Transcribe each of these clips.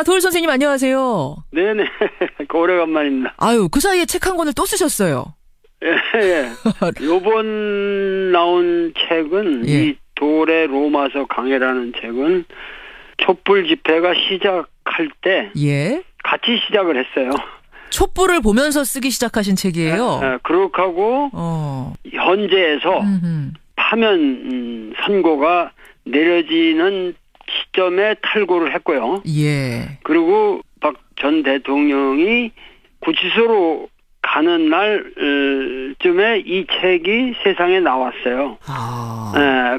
도울 선생님 안녕하세요. 네네. 오래간만입니다. 아유, 그 사이에 책 한 권을 또 쓰셨어요. 예. 요번 나온 책은 예. 이 도울의 로마서 강해라는 책은 촛불 집회가 시작할 때 예. 같이 시작을 했어요. 촛불을 보면서 쓰기 시작하신 책이에요. 그렇게 하고 현재에서 파면 선고가 내려지는 시점에 탈고를 했고요. 예. 그리고 박 전 대통령이 구치소로 가는 날쯤에 이 책이 세상에 나왔어요.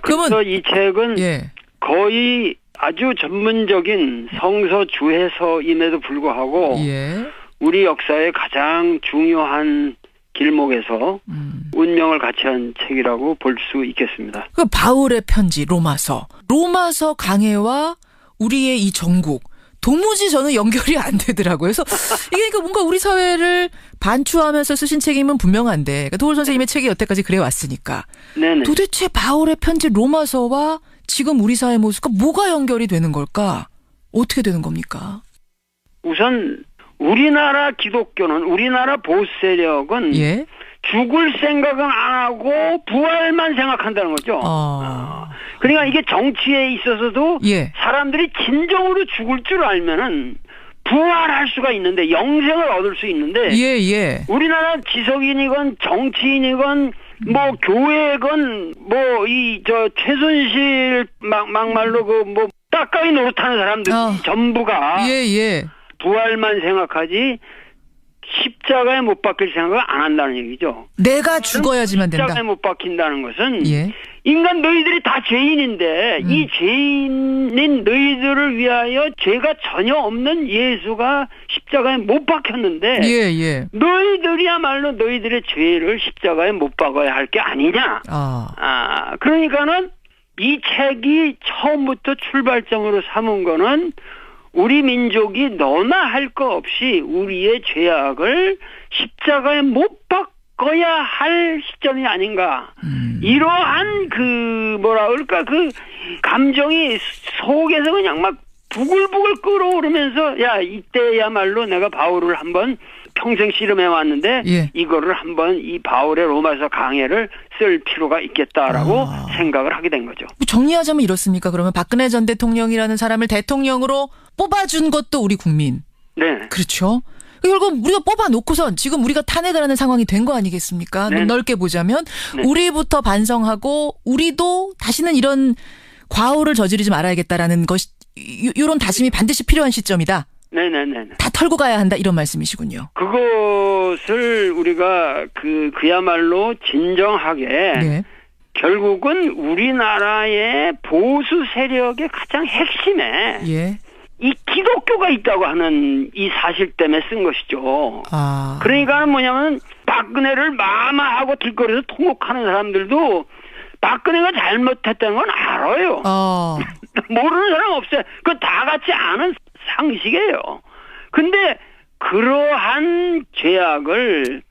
그래서 그러면 이 책은 예. 거의 아주 전문적인 성서 주해서임에도 불구하고 예. 우리 역사의 가장 중요한 길목에서 운명을 같이 한 책이라고 볼 수 있겠습니다. 그 바울의 편지 로마서 강해와 우리의 이 전국 도무지 저는 연결이 안 되더라고요. 그래서 이게 그러니까 뭔가 우리 사회를 반추하면서 쓰신 책임은 분명한데 그러니까 도울 선생님의 책이 여태까지 그래 왔으니까 네네. 도대체 바울의 편지 로마서와 지금 우리 사회 모습과 뭐가 연결이 되는 걸까? 어떻게 되는 겁니까? 우선 우리나라 기독교는 우리나라 보수 세력은 예. 죽을 생각은 안 하고 부활만 생각한다는 거죠. 그러니까 이게 정치에 있어서도 예. 사람들이 진정으로 죽을 줄 알면은 부활할 수가 있는데 영생을 얻을 수 있는데 예. 우리나라 지석인이건 정치인이건 뭐 교회건 뭐 이 저 최순실 막말로 그 뭐 따까이 노릇하는 사람들 전부가 예. 부활만 생각하지 십자가에 못 박힐 생각을 안 한다는 얘기죠. 내가 죽어야지만 된다. 십자가에 못 박힌다는 것은 예. 인간 너희들이 다 죄인인데 이 죄인인 너희들을 위하여 죄가 전혀 없는 예수가 십자가에 못 박혔는데 예. 너희들이야말로 너희들의 죄를 십자가에 못 박아야 할 게 아니냐. 그러니까는 이 책이 처음부터 출발점으로 삼은 거는 우리 민족이 너나 할 거 없이 우리의 죄악을 십자가에 못 바꿔야 할 시점이 아닌가. 이러한 그 뭐라 그럴까 그 감정이 속에서 그냥 막 부글부글 끓어오르면서 야 이때야말로 내가 바울을 한번 평생 씨름해 왔는데 예. 이거를 한번 이 바울의 로마서 강해를 쓸 필요가 있겠다라고 생각을 하게 된 거죠. 정리하자면 이렇습니까? 그러면 박근혜 전 대통령이라는 사람을 대통령으로 뽑아준 것도 우리 국민. 네. 그렇죠. 결국 우리가 뽑아놓고선 지금 우리가 탄핵을 하는 상황이 된 거 아니겠습니까? 네. 넓게 보자면 네. 우리부터 반성하고 우리도 다시는 이런 과오를 저지르지 말아야겠다라는 것이 이런 다짐이 반드시 필요한 시점이다. 네네네. 다 털고 가야 한다 이런 말씀이시군요. 그것을 우리가 그야말로 진정하게 네. 결국은 우리나라의 보수 세력의 가장 핵심에 예. 이 기독교가 있다고 하는 이 사실 때문에 쓴 것이죠. 그러니까는 뭐냐면 박근혜를 마마하고 들거리에서 통곡하는 사람들도 박근혜가 잘못했다는 건 알아요. 모르는 사람 없어요. 그거 다 같이 아는 상식이에요. 근데 그러한 죄악을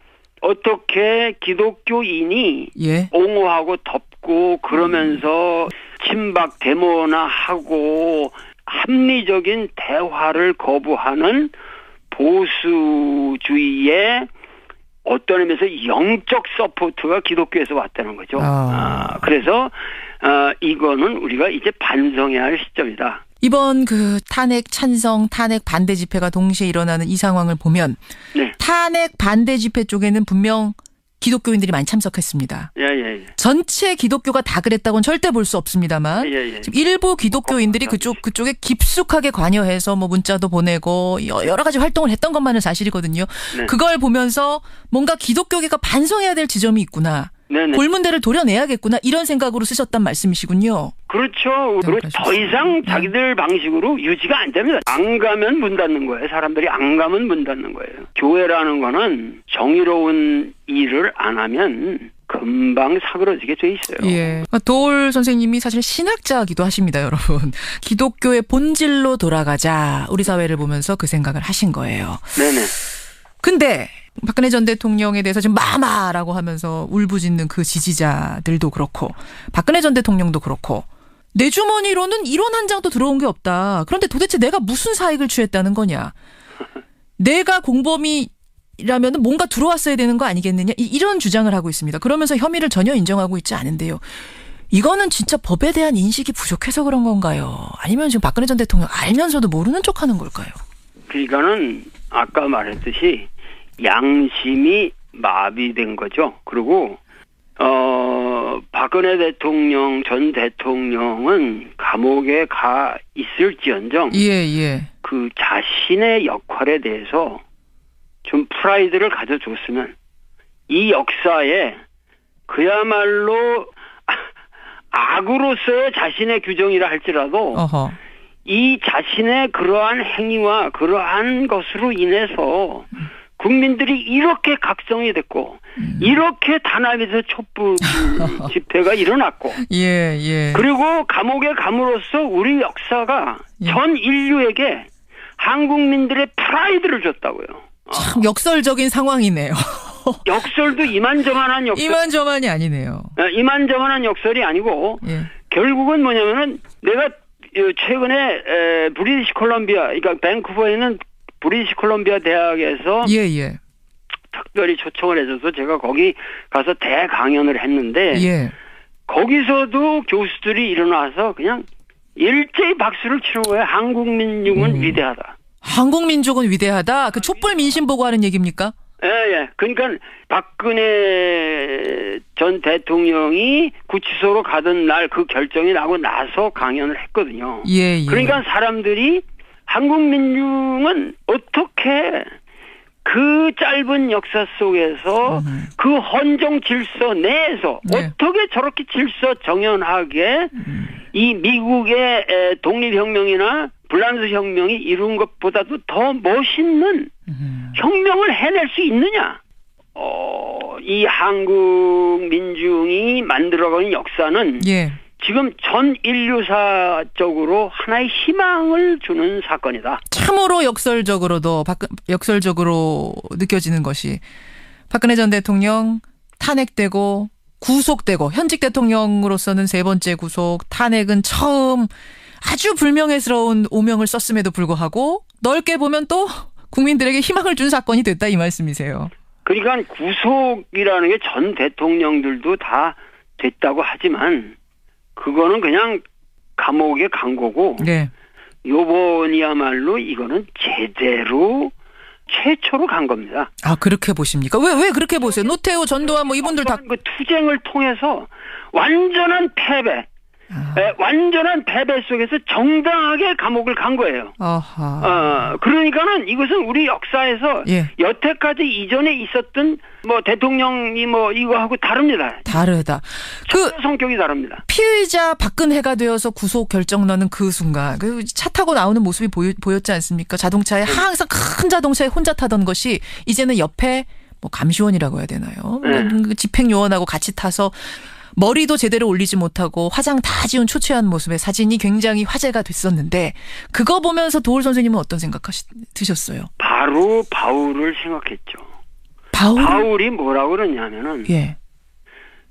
어떻게 기독교인이 예. 옹호하고 덮고 그러면서 친박 데모나 하고 합리적인 대화를 거부하는 보수주의의 어떤 의미에서 영적 서포트가 기독교에서 왔다는 거죠. 그래서 이거는 우리가 이제 반성해야 할 시점이다. 이번 그 탄핵 찬성, 탄핵 반대 집회가 동시에 일어나는 이 상황을 보면 네. 탄핵 반대 집회 쪽에는 분명 기독교인들이 많이 참석했습니다. 예. 전체 기독교가 다 그랬다고는 절대 볼 수 없습니다만 지금 일부 기독교인들이 그쪽에 깊숙하게 관여해서 뭐 문자도 보내고 여러 가지 활동을 했던 것만은 사실이거든요. 네. 그걸 보면서 뭔가 기독교계가 반성해야 될 지점이 있구나. 네네. 골문대를 도려내야겠구나 이런 생각으로 쓰셨단 말씀이시군요. 그렇죠. 그리고 더 이상 자기들 방식으로 유지가 안 됩니다. 안 가면 문 닫는 거예요. 사람들이 안 가면 문 닫는 거예요. 교회라는 거는 정의로운 일을 안 하면 금방 사그러지게 돼 있어요. 예. 도울 선생님이 사실 신학자이기도 하십니다, 여러분. 기독교의 본질로 돌아가자. 우리 사회를 보면서 그 생각을 하신 거예요. 네네. 근데 박근혜 전 대통령에 대해서 지금 마마라고 하면서 울부짖는 그 지지자들도 그렇고 박근혜 전 대통령도 그렇고 내 주머니로는 1원 한 장도 들어온 게 없다. 그런데 도대체 내가 무슨 사익을 취했다는 거냐. 내가 공범이라면 뭔가 들어왔어야 되는 거 아니겠느냐. 이런 주장을 하고 있습니다. 그러면서 혐의를 전혀 인정하고 있지 않은데요. 이거는 진짜 법에 대한 인식이 부족해서 그런 건가요? 아니면 지금 박근혜 전 대통령 알면서도 모르는 척하는 걸까요? 그러니까는 아까 말했듯이 양심이 마비된 거죠. 그리고 박근혜 대통령 전 대통령은 감옥에 가 있을지언정 그 자신의 역할에 대해서 좀 프라이드를 가져줬으면 이 역사에 그야말로 악으로서의 자신의 규정이라 할지라도 이 자신의 그러한 행위와 그러한 것으로 인해서 국민들이 이렇게 각성이 됐고 이렇게 단합에서 촛불 집회가 일어났고 그리고 감옥에 감으로써 우리 역사가 전 인류에게 한국민들의 프라이드를 줬다고요. 참 역설적인 상황이네요. 역설도 이만저만한 역설. 이만저만이 아니네요. 이만저만한 역설이 아니고 결국은 뭐냐면은 내가 최근에 브리티시 콜럼비아, 그러니까 밴쿠버에 있는 브리티시 콜럼비아 대학에서 특별히 초청을 해줘서 제가 거기 가서 대강연을 했는데 거기서도 교수들이 일어나서 그냥 일제히 박수를 치는 거예요. 한국 민족은 위대하다. 한국 민족은 위대하다. 그 촛불 민심 보고 하는 얘기입니까? 예. 그러니까 박근혜 전 대통령이 구치소로 가던 날 그 결정이 나고 나서 강연을 했거든요. 그러니까 사람들이 한국 민중은 어떻게 그 짧은 역사 속에서 그 헌정 질서 내에서 어떻게 저렇게 질서 정연하게 이 미국의 독립혁명이나 불란서 혁명이 이룬 것보다도 더 멋있는 혁명을 해낼 수 있느냐. 이 한국 민중이 만들어가는 역사는 지금 전 인류사적으로 하나의 희망을 주는 사건이다. 참으로 역설적으로 느껴지는 것이 박근혜 전 대통령 탄핵되고 구속되고 현직 대통령으로서는 세 번째 구속, 탄핵은 처음 아주 불명예스러운 오명을 썼음에도 불구하고 넓게 보면 또 국민들에게 희망을 준 사건이 됐다 이 말씀이세요. 그러니까 구속이라는 게 전 대통령들도 다 됐다고 하지만 그거는 그냥 감옥에 간 거고 요번이야말로 이거는 제대로 최초로 간 겁니다. 아 그렇게 보십니까? 왜 그렇게 보세요? 노태우, 전두환 뭐 이분들 다 그 투쟁을 통해서 완전한 패배. 완전한 패배 속에서 정당하게 감옥을 간 거예요. 그러니까는 이것은 우리 역사에서 여태까지 이전에 있었던 뭐 대통령이 뭐 이거하고 다릅니다. 다르다. 그 성격이 다릅니다. 피의자 박근혜가 되어서 구속 결정 나는 그 순간 그 차 타고 나오는 모습이 보였지 않습니까? 자동차에 항상 큰 자동차에 혼자 타던 것이 이제는 옆에 뭐 감시원이라고 해야 되나요? 집행요원하고 같이 타서 머리도 제대로 올리지 못하고 화장 다 지운 초췌한 모습의 사진이 굉장히 화제가 됐었는데 그거 보면서 도올 선생님은 어떤 생각 드셨어요? 바로 바울을 생각했죠. 바울이 뭐라고 그러냐면은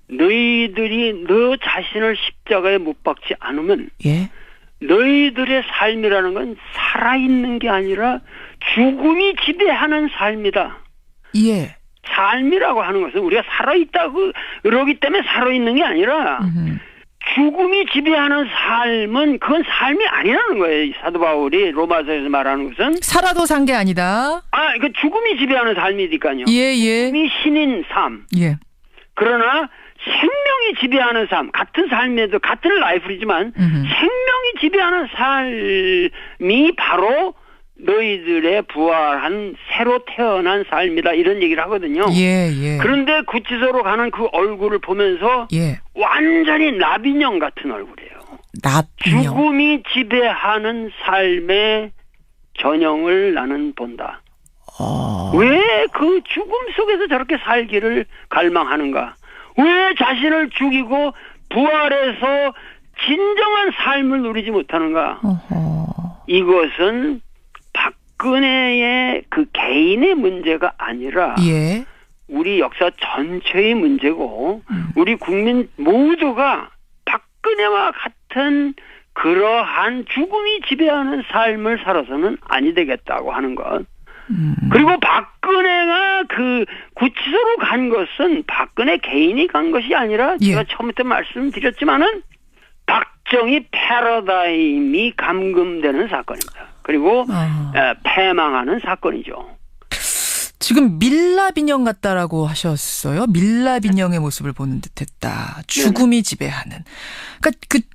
너희들이 너 자신을 십자가에 못 박지 않으면 너희들의 삶이라는 건 살아있는 게 아니라 죽음이 지배하는 삶이다. 삶이라고 하는 것은 우리가 살아있다고 그러기 때문에 살아있는 게 아니라 죽음이 지배하는 삶은 그건 삶이 아니라는 거예요. 사도 바울이 로마서에서 말하는 것은 살아도 산 게 아니다. 그 죽음이 지배하는 삶이니까요. 죽음이 신인 삶. 그러나 생명이 지배하는 삶, 같은 삶에도 같은 라이프이지만 생명이 지배하는 삶이 바로 너희들의 부활한 새로 태어난 삶이다 이런 얘기를 하거든요. 그런데 구치소로 가는 그 얼굴을 보면서 완전히 나비령 같은 얼굴이에요. 죽음이 지배하는 삶의 전형을 나는 본다. 왜 그 죽음 속에서 저렇게 살기를 갈망하는가? 왜 자신을 죽이고 부활해서 진정한 삶을 누리지 못하는가? 이것은 박근혜의 그 개인의 문제가 아니라 우리 역사 전체의 문제고 우리 국민 모두가 박근혜와 같은 같은 그러한 죽음이 지배하는 삶을 살아서는 아니 되겠다고 하는 것. 그리고 박근혜가 그 구치소로 간 것은 박근혜 개인이 간 것이 아니라 제가 처음부터 말씀드렸지만은 박정희 패러다임이 감금되는 사건입니다. 그리고 패망하는 사건이죠. 지금 밀랍인형 같다라고 하셨어요. 밀랍인형의 모습을 보는 듯했다. 죽음이 지배하는. 그러니까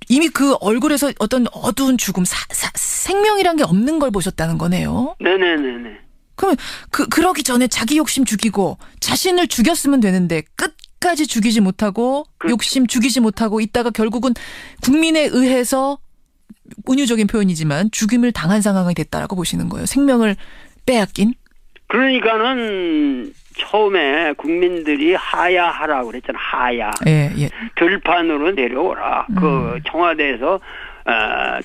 이미 그 얼굴에서 어떤 어두운 죽음, 생명이란 게 없는 걸 보셨다는 거네요. 네네네네. 그러면 그러기 전에 자기 욕심 죽이고 자신을 죽였으면 되는데 끝까지 죽이지 못하고 욕심 죽이지 못하고 있다가 결국은 국민에 의해서 은유적인 표현이지만 죽임을 당한 상황이 됐다라고 보시는 거예요. 생명을 빼앗긴. 그러니까는 처음에 국민들이 하야하라고 그랬잖아. 하야. 예. 들판으로 내려오라. 그 청와대에서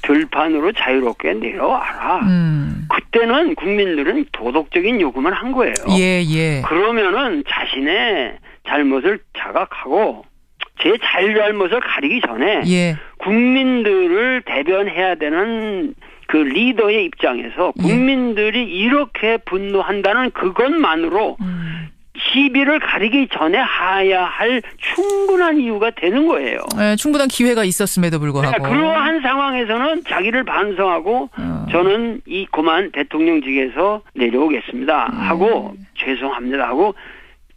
들판으로 자유롭게 내려와라. 그때는 국민들은 도덕적인 요구만 한 거예요. 예. 그러면은 자신의 잘못을 자각하고 제 잘못을 가리기 전에 국민들을 대변해야 되는 그 리더의 입장에서 국민들이 이렇게 분노한다는 그것만으로 시비를 가리기 전에 해야 할 충분한 이유가 되는 거예요. 네, 충분한 기회가 있었음에도 불구하고. 그러한 상황에서는 자기를 반성하고 저는 그만 대통령직에서 내려오겠습니다 하고 죄송합니다 하고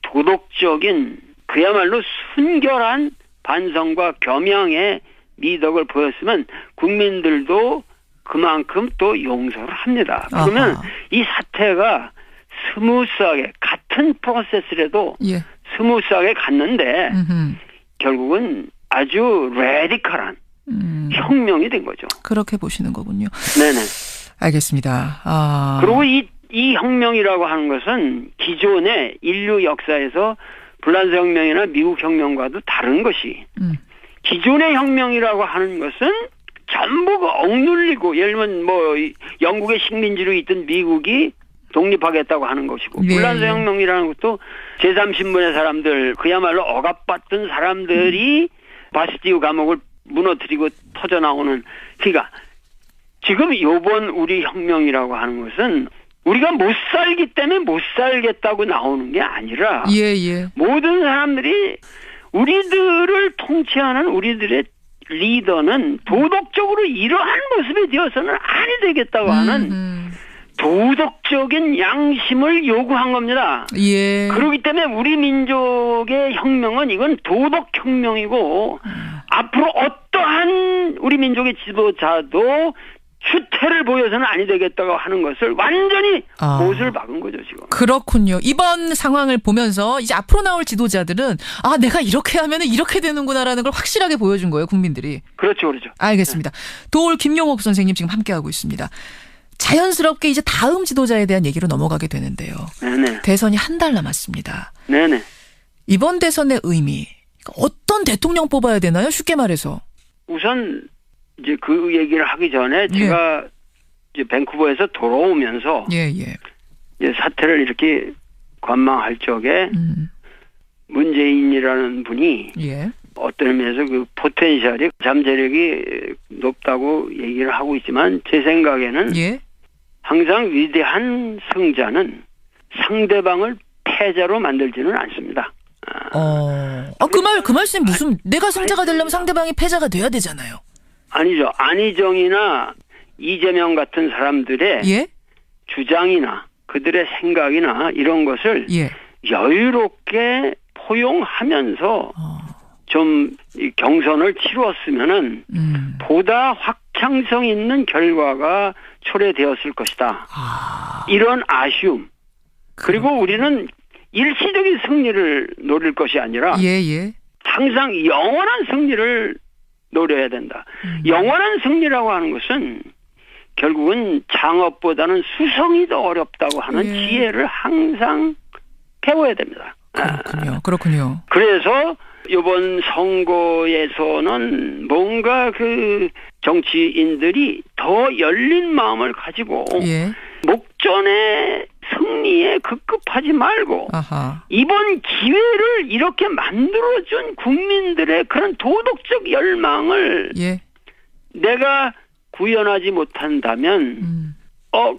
도덕적인 그야말로 순결한 반성과 겸양의 미덕을 보였으면 국민들도 그만큼 또 용서를 합니다. 그러면 이 사태가 스무스하게 같은 프로세스라도 스무스하게 갔는데 결국은 아주 레디컬한 혁명이 된 거죠. 그렇게 보시는 거군요. 네네. 알겠습니다. 그리고 이 혁명이라고 하는 것은 기존의 인류 역사에서 불란서 혁명이나 미국 혁명과도 다른 것이 기존의 혁명이라고 하는 것은 전부 억눌리고 예를 들면 영국의 식민지로 있던 미국이 독립하겠다고 하는 것이고 불란서 혁명이라는 것도 제3신분의 사람들 그야말로 억압받던 사람들이 바스티유 감옥을 무너뜨리고 터져나오는 그러니까 지금 이번 우리 혁명이라고 하는 것은 우리가 못 살기 때문에 못 살겠다고 나오는 게 아니라 모든 사람들이 우리들을 통치하는 우리들의 리더는 도덕적으로 이러한 모습이 되어서는 아니 되겠다고 하는 도덕적인 양심을 요구한 겁니다. 그렇기 때문에 우리 민족의 혁명은 이건 도덕혁명이고 앞으로 어떠한 우리 민족의 지도자도 추태를 보여서는 아니 되겠다고 하는 것을 완전히 못을 박은 거죠, 지금. 그렇군요. 이번 상황을 보면서 이제 앞으로 나올 지도자들은 내가 이렇게 하면 이렇게 되는구나라는 걸 확실하게 보여준 거예요, 국민들이. 그렇죠. 알겠습니다. 도올 김용옥 선생님 지금 함께하고 있습니다. 자연스럽게 이제 다음 지도자에 대한 얘기로 넘어가게 되는데요. 네네. 대선이 한 달 남았습니다. 네네. 이번 대선의 의미, 어떤 대통령 뽑아야 되나요? 쉽게 말해서. 우선 이제 그 얘기를 하기 전에 제가 이제 밴쿠버에서 돌아오면서 이제 사태를 이렇게 관망할 적에 문재인이라는 분이 어떤 의미에서 그 포텐셜이 잠재력이 높다고 얘기를 하고 있지만 제 생각에는 항상 위대한 승자는 상대방을 패자로 만들지는 않습니다. 그 말씀 무슨 내가 승자가 되려면 상대방이 패자가 돼야 되잖아요. 아니죠. 안희정이나 이재명 같은 사람들의 주장이나 그들의 생각이나 이런 것을 여유롭게 포용하면서 좀 경선을 치루었으면은 보다 확장성 있는 결과가 초래되었을 것이다. 이런 아쉬움. 그리고 우리는 일시적인 승리를 노릴 것이 아니라 항상 영원한 승리를 노려야 된다. 영원한 승리라고 하는 것은 결국은 장업보다는 수성이 더 어렵다고 하는 지혜를 항상 배워야 됩니다. 그렇군요. 그래서 이번 선거에서는 뭔가 그 정치인들이 더 열린 마음을 가지고 목전의 승리에 급급하지 말고 이번 기회를 이렇게 만들어준 국민들의 그런 도덕적 열망을 내가 구현하지 못한다면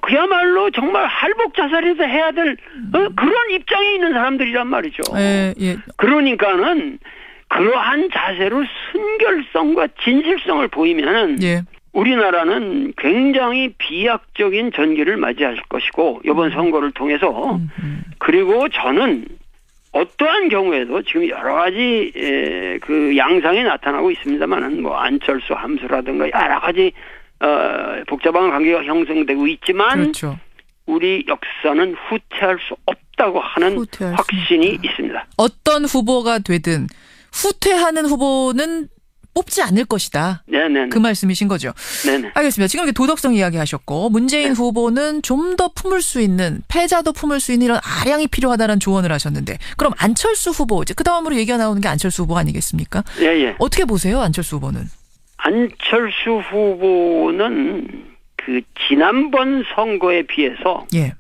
그야말로 정말 할복자살에서 해야 될 그런 입장에 있는 사람들이란 말이죠. 예. 그러니까는 그러한 자세로 순결성과 진실성을 보이면은 예. 우리나라는 굉장히 비약적인 전기를 맞이할 것이고 이번 선거를 통해서 그리고 저는 어떠한 경우에도 지금 여러 가지 그 양상이 나타나고 있습니다만은 뭐 안철수 함수라든가 여러 가지 복잡한 관계가 형성되고 있지만 그렇죠. 우리 역사는 후퇴할 수 없다고 하는 확신이 있습니다. 어떤 후보가 되든 후퇴하는 후보는 뽑지 않을 것이다. 네네. 그 말씀이신 거죠. 네네. 알겠습니다. 지금 이렇게 도덕성 이야기하셨고 문재인 후보는 좀 더 품을 수 있는 패자도 품을 수 있는 이런 아량이 필요하다는 조언을 하셨는데 그럼 안철수 후보 이제 그 다음으로 얘기가 나오는 게 안철수 후보 아니겠습니까? 예. 어떻게 보세요, 안철수 후보는? 안철수 후보는 그 지난번 선거에 비해서 예.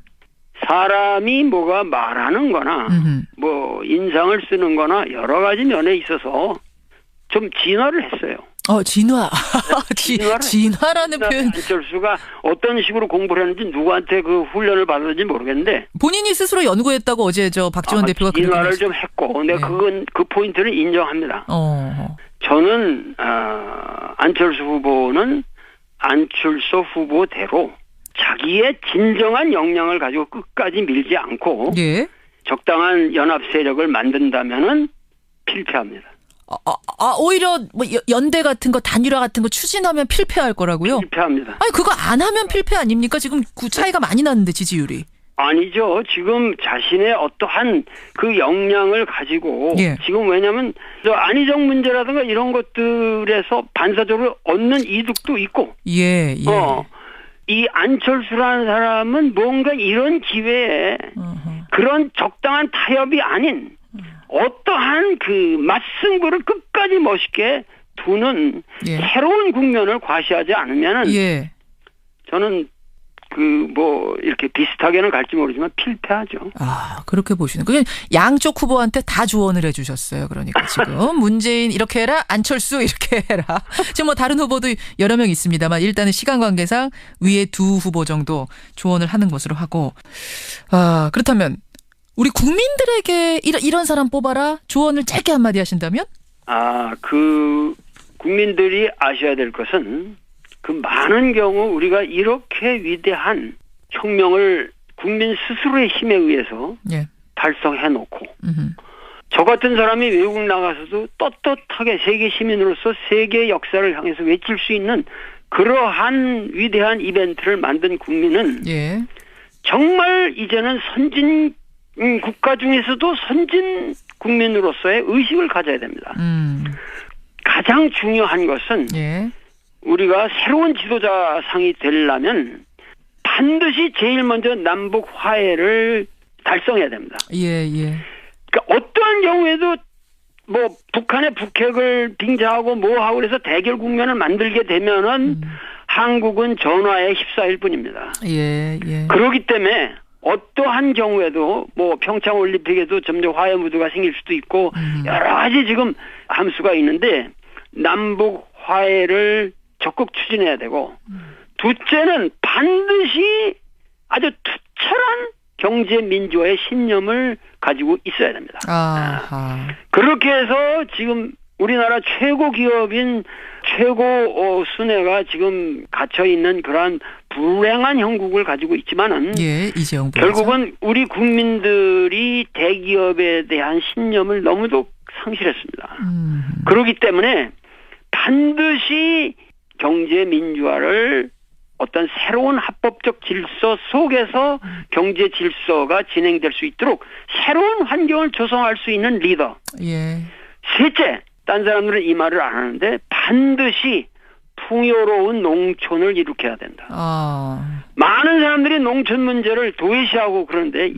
사람이 뭐가 말하는 거나 뭐 인상을 쓰는 거나 여러 가지 면에 있어서 좀 진화를 했어요. 진화. 진화라는 표현. 안철수가 어떤 식으로 공부를 했는지 누구한테 그 훈련을 받았는지 모르겠는데 본인이 스스로 연구했다고 어제 박지원 대표가 진화를 좀 했고 근데 네. 그건 그 포인트를 인정합니다. 저는 안철수 후보는 안철수 후보대로 자기의 진정한 역량을 가지고 끝까지 밀지 않고 예. 적당한 연합 세력을 만든다면은 필패합니다. 오히려 뭐 연대 같은 거 단일화 같은 거 추진하면 필패할 거라고요? 필패합니다. 아니 그거 안 하면 필패 아닙니까? 지금 그 차이가 많이 났는데 지지율이. 아니죠. 지금 자신의 어떠한 그 역량을 가지고 예. 지금 왜냐하면 안희정 문제라든가 이런 것들에서 반사적으로 얻는 이득도 있고 예. 이 안철수라는 사람은 뭔가 이런 기회에 그런 적당한 타협이 아닌 어떠한 그 맞승부를 끝까지 멋있게 두는 새로운 국면을 과시하지 않으면은 저는 이렇게 비슷하게는 갈지 모르지만 필패하죠. 그렇게 보시는. 그게 양쪽 후보한테 다 조언을 해주셨어요. 그러니까 지금 문재인 이렇게 해라, 안철수 이렇게 해라. 지금 뭐 다른 후보도 여러 명 있습니다만 일단은 시간 관계상 위에 두 후보 정도 조언을 하는 것으로 하고. 그렇다면 우리 국민들에게 이런 사람 뽑아라 조언을 짧게 한마디 하신다면? 그 국민들이 아셔야 될 것은 그 많은 경우 우리가 이렇게 위대한 혁명을 국민 스스로의 힘에 의해서 달성해놓고 저 같은 사람이 외국 나가서도 떳떳하게 세계 시민으로서 세계의 역사를 향해서 외칠 수 있는 그러한 위대한 이벤트를 만든 국민은 정말 이제는 선진 국가 중에서도 선진 국민으로서의 의식을 가져야 됩니다. 가장 중요한 것은 우리가 새로운 지도자상이 되려면 반드시 제일 먼저 남북 화해를 달성해야 됩니다. 그러니까 어떠한 경우에도 뭐 북한의 북핵을 빙자하고 뭐하고 그래서 대결 국면을 만들게 되면은 한국은 전화에 휩싸일 뿐입니다. 그렇기 때문에 어떠한 경우에도 뭐 평창 올림픽에도 점점 화해 무드가 생길 수도 있고 여러 가지 지금 함수가 있는데 남북 화해를 적극 추진해야 되고 둘째는 반드시 아주 투철한 경제 민주화의 신념을 가지고 있어야 됩니다. 그렇게 해서 지금 우리나라 최고 기업인 최고 순회가 지금 갇혀 있는 그러한 불행한 형국을 가지고 있지만은 결국은 우리 국민들이 대기업에 대한 신념을 너무도 상실했습니다. 그렇기 때문에 반드시 경제 민주화를 어떤 새로운 합법적 질서 속에서 경제 질서가 진행될 수 있도록 새로운 환경을 조성할 수 있는 리더. 셋째, 딴 사람들은 이 말을 안 하는데 반드시 풍요로운 농촌을 일으켜야 된다. 많은 사람들이 농촌 문제를 도외시하고 그러는데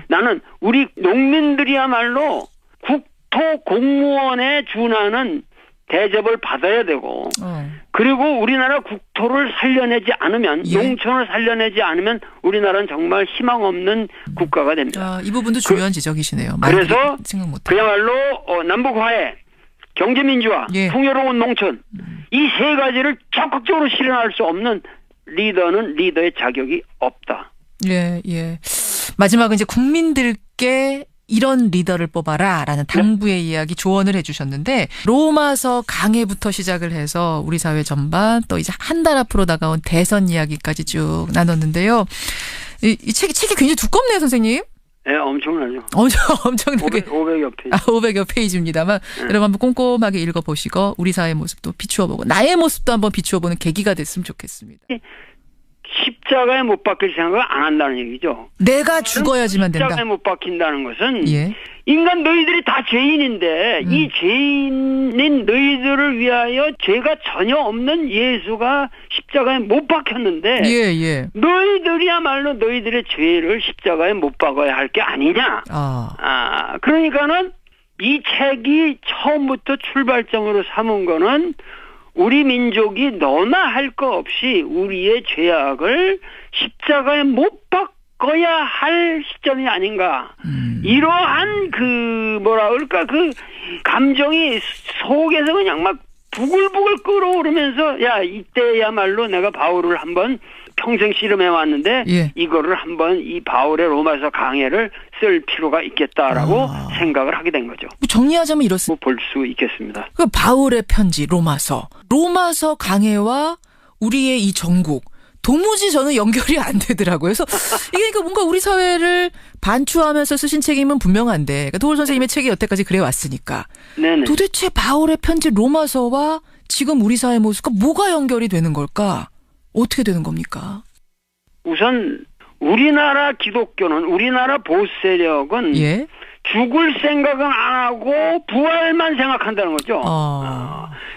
나는 우리 농민들이야말로 국토 공무원에 준하는 대접을 받아야 되고 그리고 우리나라 국토를 살려내지 않으면 농촌을 살려내지 않으면 우리나라는 정말 희망 없는 국가가 됩니다. 이 부분도 중요한 지적이시네요. 그래서 그야말로 남북 화해 경제민주화, 예. 풍요로운 농촌 이 세 가지를 적극적으로 실현할 수 없는 리더는 리더의 자격이 없다. 예, 예. 마지막은 이제 국민들께 이런 리더를 뽑아라라는 당부의 이야기 조언을 해주셨는데 로마서 강해부터 시작을 해서 우리 사회 전반 또 이제 한 달 앞으로 다가온 대선 이야기까지 쭉 나눴는데요. 이 책이 굉장히 두껍네요, 선생님. 네, 엄청나죠. 엄청나게. 500여 페이지. 500여 페이지입니다만 여러분 한번 꼼꼼하게 읽어보시고 우리 사회의 모습도 비추어보고 나의 모습도 한번 비추어보는 계기가 됐으면 좋겠습니다. 십자가에 못 박힐 생각을 안 한다는 얘기죠. 내가 죽어야지만 된다. 십자가에 못 박힌다는 것은 예. 인간 너희들이 다 죄인인데 이 죄인인 너희들을 위하여 죄가 전혀 없는 예수가 십자가에 못 박혔는데 예. 너희들이야말로 너희들의 죄를 십자가에 못 박아야 할 게 아니냐. 그러니까는 이 책이 처음부터 출발점으로 삼은 거는 우리 민족이 너나 할 거 없이 우리의 죄악을 십자가에 못 바꿔야 할 시점이 아닌가. 이러한 그 감정이 속에서 그냥 막 부글부글 끓어오르면서 야, 이때야말로 내가 바울을 한번 평생 씨름해 왔는데 예. 이거를 한번 이 바울의 로마서 강해를 쓸 필요가 있겠다라고 생각을 하게 된 거죠. 정리하자면 이렇습니다. 볼 수 있겠습니다. 그 바울의 편지 로마서 강해와 우리의 이 전국 도무지 저는 연결이 안 되더라고요. 그래서 이게 그러니까 뭔가 우리 사회를 반추하면서 쓰신 책임은 분명한데 그러니까 도울 선생님의 책이 여태까지 그래 왔으니까 네네. 도대체 바울의 편지 로마서와 지금 우리 사회 모습과 뭐가 연결이 되는 걸까? 어떻게 되는 겁니까? 우선 우리나라 기독교는 우리나라 보수 세력은 예? 죽을 생각은 안 하고 부활만 생각한다는 거죠.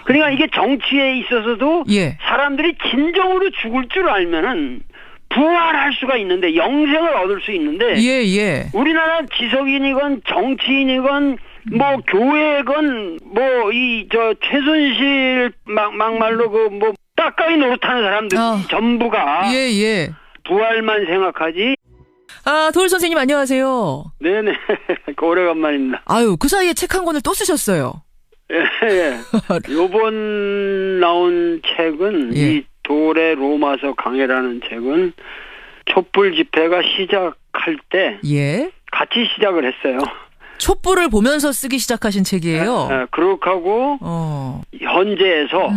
그러니까 이게 정치에 있어서도 예. 사람들이 진정으로 죽을 줄 알면은 부활할 수가 있는데 영생을 얻을 수 있는데 예. 우리나라 지석인이건 정치인이건 뭐 교회건 뭐 이 최순실 막말로 뭐 따까이 노릇하는 사람들 전부가 예. 부활만 생각하지. 도울 선생님 안녕하세요. 네네. 오래간만입니다. 아유, 그 사이에 책 한 권을 또 쓰셨어요. 예. 요번 나온 책은 이 도울의 로마서 강해라는 책은 촛불 집회가 시작할 때 같이 시작을 했어요. 촛불을 보면서 쓰기 시작하신 책이에요. 그렇게 하고 현재에서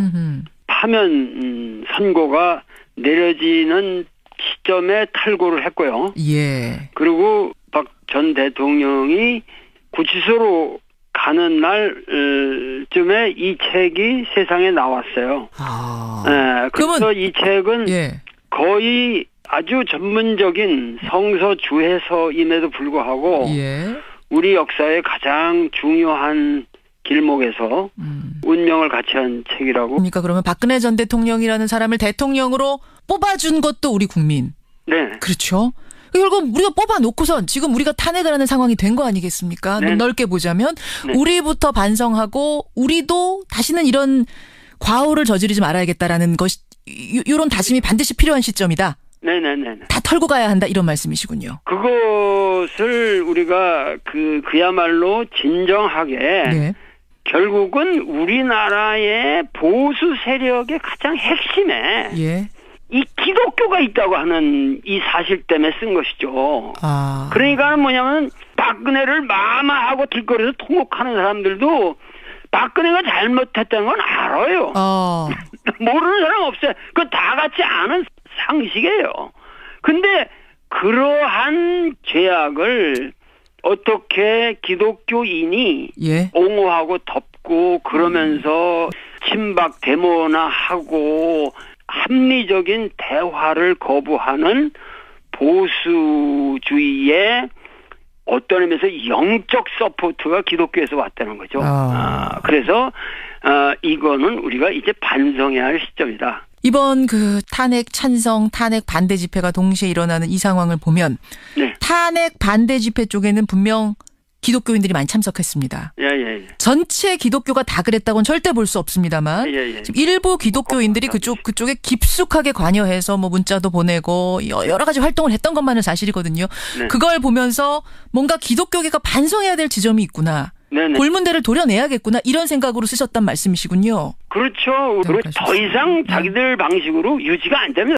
파면 선고가 내려지는 시점에 탈고를 했고요. 예. 그리고 박 전 대통령이 구치소로 가는 날쯤에 이 책이 세상에 나왔어요. 그래서 이 책은 거의 아주 전문적인 성서 주해서임에도 불구하고 우리 역사의 가장 중요한 길목에서 운명을 같이 한 책이라고. 그러니까 그러면 박근혜 전 대통령이라는 사람을 대통령으로 뽑아준 것도 우리 국민. 네. 그렇죠. 결국 우리가 뽑아놓고선 지금 우리가 탄핵을 하는 상황이 된 거 아니겠습니까? 네. 눈 넓게 보자면 우리부터 반성하고 우리도 다시는 이런 과오를 저지르지 말아야겠다라는 것이 이런 다짐이 반드시 필요한 시점이다. 네네네. 다 털고 가야 한다 이런 말씀이시군요. 그것을 우리가 그야말로 진정하게 결국은 우리나라의 보수 세력의 가장 핵심에 이 기독교가 있다고 하는 이 사실 때문에 쓴 것이죠. 그러니까 뭐냐면 박근혜를 마마하고 들거리에서 통곡하는 사람들도 박근혜가 잘못했다는 건 알아요. 모르는 사람 없어요. 그거 다 같이 아는 상식이에요. 근데 그러한 죄악을 어떻게 기독교인이 옹호하고 덮고 그러면서 친박 데모나 하고 합리적인 대화를 거부하는 보수주의의 어떤 의미에서 영적 서포트가 기독교에서 왔다는 거죠. 그래서 이거는 우리가 이제 반성해야 할 시점이다. 이번 그 탄핵 찬성, 탄핵 반대 집회가 동시에 일어나는 이 상황을 보면 탄핵 반대 집회 쪽에는 분명 기독교인들이 많이 참석했습니다. 전체 기독교가 다 그랬다고는 절대 볼 수 없습니다만 지금 일부 기독교인들이 그쪽에 깊숙하게 관여해서 뭐 문자도 보내고 여러 가지 활동을 했던 것만은 사실이거든요. 그걸 보면서 뭔가 기독교계가 반성해야 될 지점이 있구나. 네네. 골문대를 도려내야겠구나 이런 생각으로 쓰셨단 말씀이시군요. 그렇죠. 그리고 더 이상 자기들 방식으로 유지가 안 됩니다.